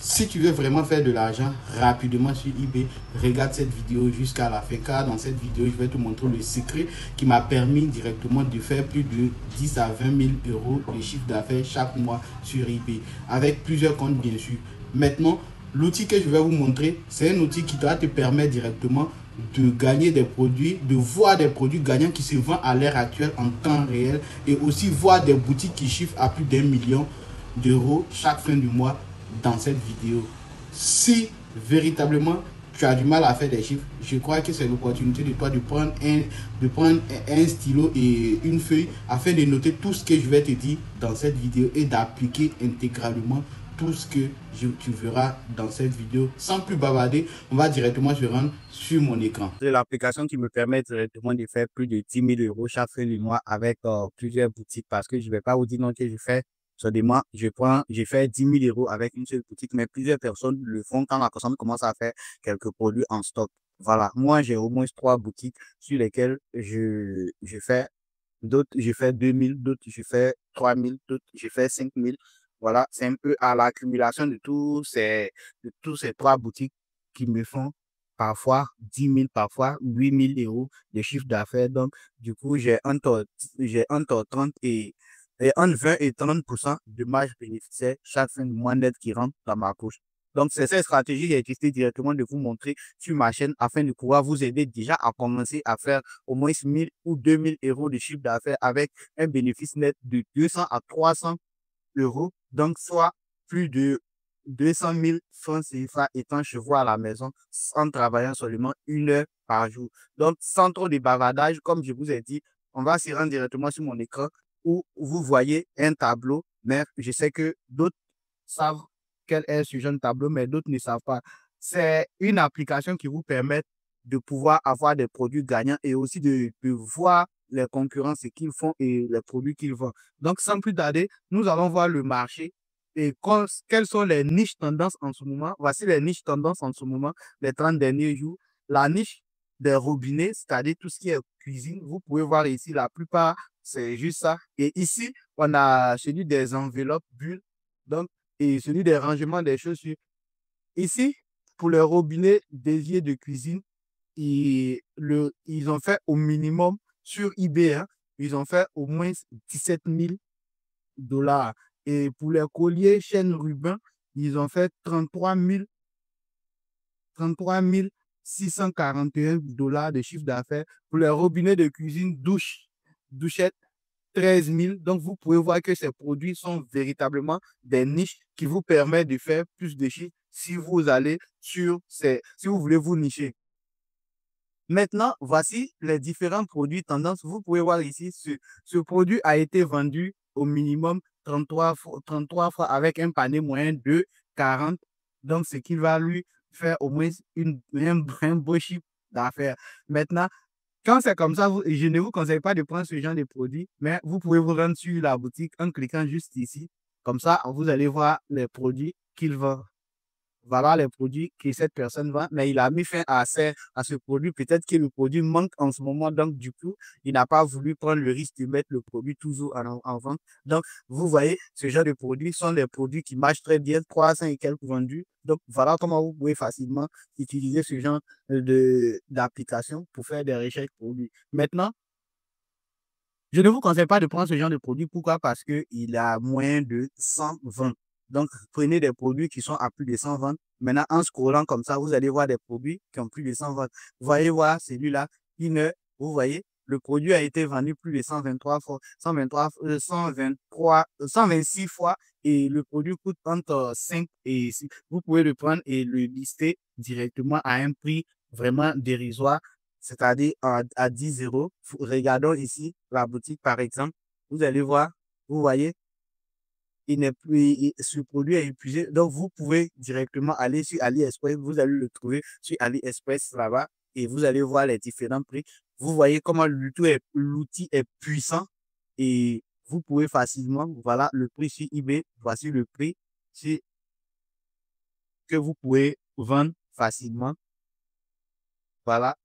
Si tu veux vraiment faire de l'argent rapidement sur eBay, regarde cette vidéo jusqu'à la fin, car dans cette vidéo, je vais te montrer le secret qui m'a permis directement de faire plus de 10 à 20 000 euros de chiffre d'affaires chaque mois sur eBay, avec plusieurs comptes bien sûr. Maintenant, l'outil que je vais vous montrer, c'est un outil qui doit te permettre directement de gagner des produits, de voir des produits gagnants qui se vendent à l'heure actuelle en temps réel, et aussi voir des boutiques qui chiffrent à plus d'1 million d'euros chaque fin du mois dans cette vidéo. Si véritablement tu as du mal à faire des chiffres, je crois que c'est l'opportunité de toi de prendre un stylo et une feuille afin de noter tout ce que je vais te dire dans cette vidéo et d'appliquer intégralement tout ce que tu verras dans cette vidéo. Sans plus bavarder, on va directement se rendre sur mon écran. C'est l'application qui me permet directement de faire plus de 10 000 euros chaque fin du mois avec plusieurs boutiques, parce que je ne vais pas vous dire non que je fais seulement, je fais 10 000 euros avec une seule boutique, mais plusieurs personnes le font quand la personne commence à faire quelques produits en stock. Voilà, moi j'ai au moins 3 boutiques sur lesquelles je fais, d'autres je fais 2 000, d'autres je fais 3 000, d'autres je fais 5 000. Voilà, c'est un peu à l'accumulation de tous ces 3 boutiques qui me font parfois 10 000, parfois 8 000 euros de chiffre d'affaires. Donc, du coup, j'ai entre 30 et entre 20 et 30% de marge bénéficiaire chaque fin de mois net qui rentre dans ma poche. Donc, c'est cette stratégie que j'ai décidé directement de vous montrer sur ma chaîne afin de pouvoir vous aider déjà à commencer à faire au moins 1 000 ou 2 000 euros de chiffre d'affaires avec un bénéfice net de 200 à 300 euros. Donc, soit plus de 200 000 francs CFA étant chez vous à la maison en travaillant seulement 1 heure par jour. Donc, sans trop de bavardage, comme je vous ai dit, on va se rendre directement sur mon écran où vous voyez un tableau, mais je sais que d'autres savent quel est ce genre de tableau, mais d'autres ne savent pas. C'est une application qui vous permet de pouvoir avoir des produits gagnants et aussi de voir les concurrents, ce qu'ils font et les produits qu'ils vendent. Donc, sans plus tarder, nous allons voir le marché et quelles sont les niches tendances en ce moment. Voici les niches tendances en ce moment, les 30 derniers jours. La niche des robinets, c'est-à-dire tout ce qui est cuisine. Vous pouvez voir ici, la plupart, c'est juste ça. Et ici, on a celui des enveloppes bulles, donc, et celui des rangements des chaussures. Ici, pour les robinets dédiés de cuisine, ils ont fait au minimum sur eBay, hein, ils ont fait au moins 17 000 dollars. Et pour les colliers chaîne Rubin, ils ont fait 33 641 dollars de chiffre d'affaires. Pour les robinets de cuisine douchette, 13 000. Donc, vous pouvez voir que ces produits sont véritablement des niches qui vous permettent de faire plus de chiffres si vous allez si vous voulez vous nicher. Maintenant, voici les différents produits tendances. Vous pouvez voir ici, ce produit a été vendu au minimum 33 fois avec un panier moyen de 40. Donc, ce qui va lui faire au moins un beau chiffre d'affaires. Maintenant, quand c'est comme ça, je ne vous conseille pas de prendre ce genre de produit, mais vous pouvez vous rendre sur la boutique en cliquant juste ici. Comme ça, vous allez voir les produits qu'il vend. Voilà les produits que cette personne vend, mais il a mis fin à ce produit. Peut-être que le produit manque en ce moment, donc du coup, il n'a pas voulu prendre le risque de mettre le produit toujours en vente. Donc, vous voyez, ce genre de produits sont des produits qui marchent très bien, 300 et quelques vendus. Donc, voilà comment vous pouvez facilement utiliser ce genre d'application pour faire des recherches produits. Maintenant, je ne vous conseille pas de prendre ce genre de produit. Pourquoi? Parce qu'il a moins de 100 ventes. Donc, prenez des produits qui sont à plus de 100 ventes. Maintenant, en scrollant comme ça, vous allez voir des produits qui ont plus de 100 ventes. Vous voyez voir celui-là, vous voyez, le produit a été vendu plus de 123 fois, 126 fois et le produit coûte entre 5 et 6. Vous pouvez le prendre et le lister directement à un prix vraiment dérisoire, c'est-à-dire à 10 euros. Regardons ici la boutique, par exemple. Vous allez voir, vous voyez, ce produit est épuisé. Donc, vous pouvez directement aller sur AliExpress. Vous allez le trouver sur AliExpress là-bas et vous allez voir les différents prix. Vous voyez comment l'outil est puissant et vous pouvez facilement, voilà le prix sur eBay. Voici le prix que vous pouvez vendre facilement. Voilà.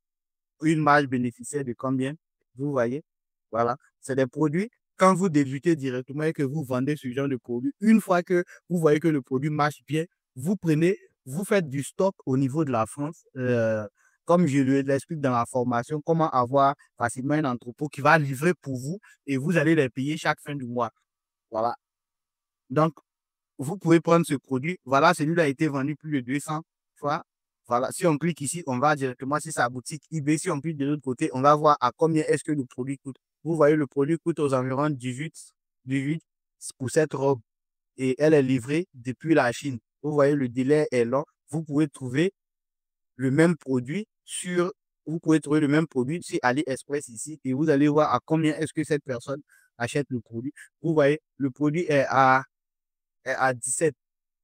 Une marge bénéficiaire de combien? Vous voyez? Voilà. C'est des produits. Quand vous débutez directement et que vous vendez ce genre de produit, une fois que vous voyez que le produit marche bien, vous prenez, vous faites du stock au niveau de la France. Comme je l'explique dans la formation, comment avoir facilement un entrepôt qui va livrer pour vous et vous allez les payer chaque fin du mois. Voilà. Donc, vous pouvez prendre ce produit. Voilà, celui-là a été vendu plus de 200 fois. Voilà, si on clique ici, on va directement sur sa boutique eBay. Si on clique de l'autre côté, on va voir à combien est-ce que le produit coûte. Vous voyez, le produit coûte aux environs 18 pour cette robe et elle est livrée depuis la Chine. Vous voyez, le délai est long. Vous pouvez trouver le même produit sur AliExpress ici et vous allez voir à combien est-ce que cette personne achète le produit. Vous voyez, le produit est à 17.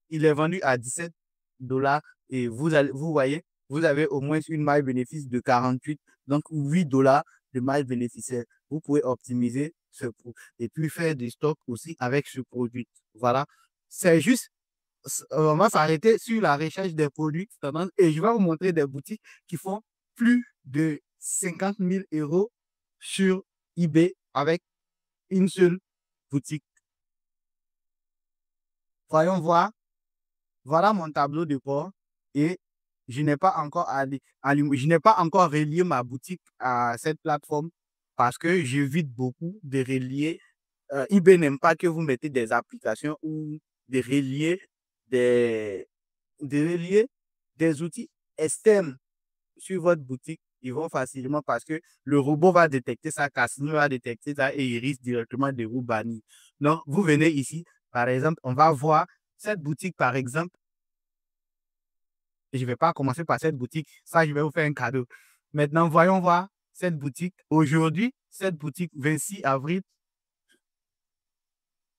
Il est vendu à 17 dollars et vous voyez, vous avez au moins une marge bénéfice de 48, donc 8 dollars de marge bénéficiaire. Vous pouvez optimiser ce produit et puis faire des stocks aussi avec ce produit. Voilà. C'est juste, on va s'arrêter sur la recherche des produits et je vais vous montrer des boutiques qui font plus de 50 000 euros sur eBay avec une seule boutique. Voyons voir. Voilà mon tableau de bord et je n'ai pas encore relié ma boutique à cette plateforme parce que j'évite beaucoup de relier. eBay n'aime pas que vous mettez des applications ou de relier des, des outils externes sur votre boutique. Ils vont facilement parce que le robot va détecter ça, Casino va détecter ça et il risque directement de vous bannir. Donc, vous venez ici, par exemple, on va voir cette boutique, par exemple. Je ne vais pas commencer par cette boutique. Ça, je vais vous faire un cadeau. Maintenant, voyons voir cette boutique. Aujourd'hui, cette boutique, 26 avril,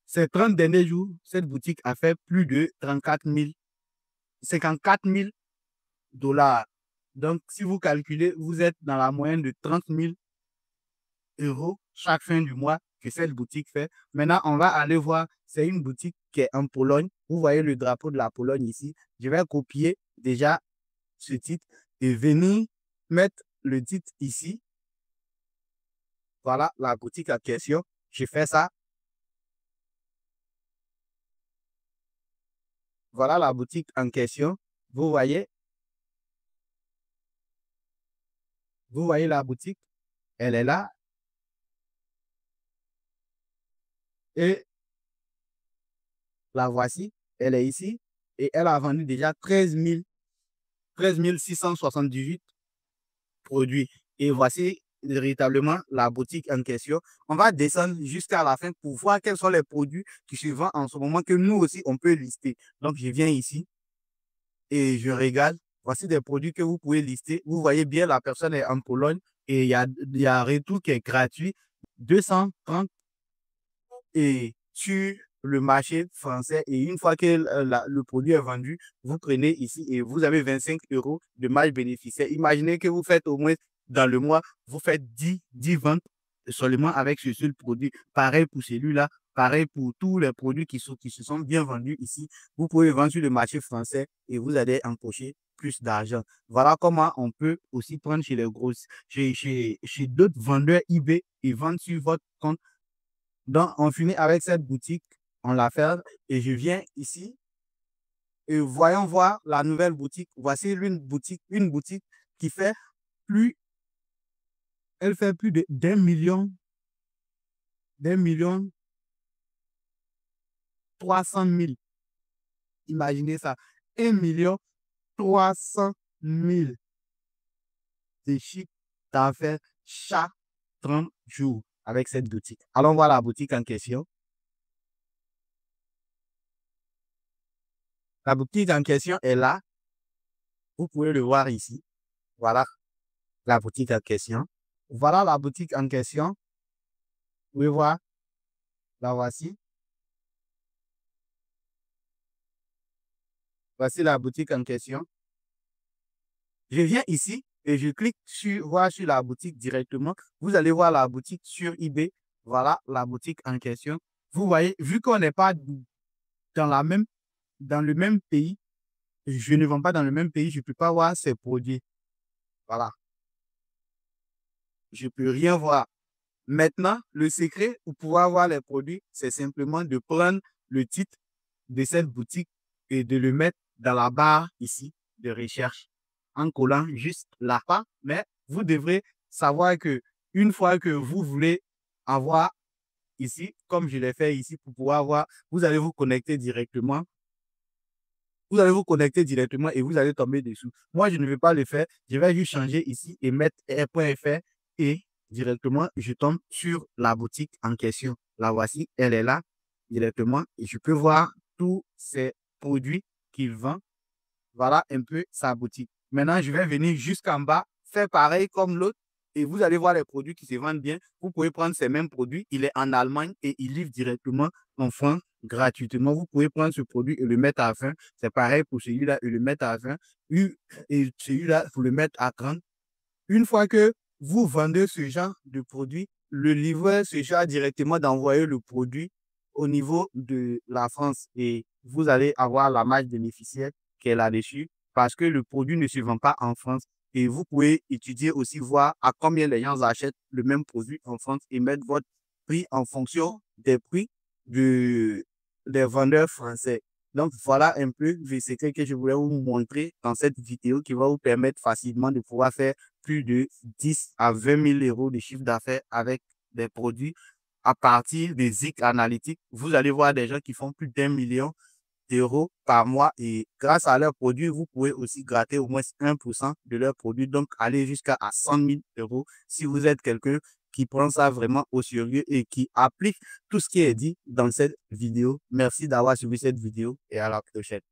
ces 30 derniers jours, cette boutique a fait plus de 54 000 dollars. Donc, si vous calculez, vous êtes dans la moyenne de 30 000 euros chaque fin du mois que cette boutique fait. Maintenant, on va aller voir. C'est une boutique qui est en Pologne. Vous voyez le drapeau de la Pologne ici. Je vais copier déjà ce titre et venir mettre le titre ici. Voilà la boutique en question. Je fais ça. Voilà la boutique en question. Vous voyez la boutique. Elle est là. Et la voici. Elle est ici. Et elle a vendu déjà 13 678 produits. Et voici véritablement la boutique en question. On va descendre jusqu'à la fin pour voir quels sont les produits qui se vendent en ce moment que nous aussi, on peut lister. Donc, je viens ici et je regarde. Voici des produits que vous pouvez lister. Vous voyez bien, la personne est en Pologne et il y a un retour qui est gratuit. 230 et sur le marché français. Et une fois que le produit est vendu, vous prenez ici et vous avez 25 euros de marge bénéficiaire. Imaginez que vous faites au moins dans le mois, vous faites 10 ventes seulement avec ce seul produit. Pareil pour celui-là, pareil pour tous les produits qui se sont bien vendus ici. Vous pouvez vendre sur le marché français et vous allez empocher plus d'argent. Voilà comment on peut aussi prendre chez les grosses, chez d'autres vendeurs eBay et vendre sur votre compte. Donc, on finit avec cette boutique, on la ferme et je viens ici et voyons voir la nouvelle boutique. Voici une boutique qui fait plus, elle fait plus d'un million 300 000. Imaginez ça, 1 300 000 de chiffre d'affaires chaque 30 jours avec cette boutique. Allons voir la boutique en question. La boutique en question est là. Vous pouvez le voir ici. Voilà la boutique en question. Voilà la boutique en question. Vous pouvez voir. La voici. Voici la boutique en question. Je viens ici et je clique sur la boutique directement. Vous allez voir la boutique sur eBay. Voilà la boutique en question. Vous voyez, vu qu'on n'est pas dans le même pays, je ne vends pas dans le même pays, je ne peux pas voir ces produits. Voilà. Je ne peux rien voir. Maintenant, le secret pour pouvoir voir les produits, c'est simplement de prendre le titre de cette boutique et de le mettre dans la barre ici de recherche en collant juste la part. Mais vous devrez savoir que une fois que vous voulez avoir ici, comme je l'ai fait ici pour pouvoir voir, vous allez vous connecter directement. Vous allez vous connecter directement et vous allez tomber dessous. Moi, je ne vais pas le faire. Je vais juste changer ici et mettre air.fr et directement, je tombe sur la boutique en question. La voici, elle est là directement et je peux voir tous ces produits qu'il vend. Voilà un peu sa boutique. Maintenant, je vais venir jusqu'en bas, faire pareil comme l'autre et vous allez voir les produits qui se vendent bien. Vous pouvez prendre ces mêmes produits. Il est en Allemagne et il livre directement en France gratuitement. Vous pouvez prendre ce produit et le mettre à 20. C'est pareil pour celui-là et le mettre à 20. Et celui-là, vous le mettre à 30. Une fois que vous vendez ce genre de produit, le livreur se charge directement d'envoyer le produit au niveau de la France et vous allez avoir la marge bénéficiaire qui est là-dessus parce que le produit ne se vend pas en France. Et vous pouvez étudier aussi, voir à combien les gens achètent le même produit en France et mettre votre prix en fonction des prix des vendeurs français. Donc, voilà un peu le secret que je voulais vous montrer dans cette vidéo qui va vous permettre facilement de pouvoir faire plus de 10 à 20 000 euros de chiffre d'affaires avec des produits à partir des Zik Analytics. Vous allez voir des gens qui font plus d'1 million d'euros par mois et grâce à leurs produits, vous pouvez aussi gratter au moins 1% de leurs produits, donc aller jusqu'à 100 000 euros si vous êtes quelqu'un qui prend ça vraiment au sérieux et qui applique tout ce qui est dit dans cette vidéo. Merci d'avoir suivi cette vidéo et à la prochaine.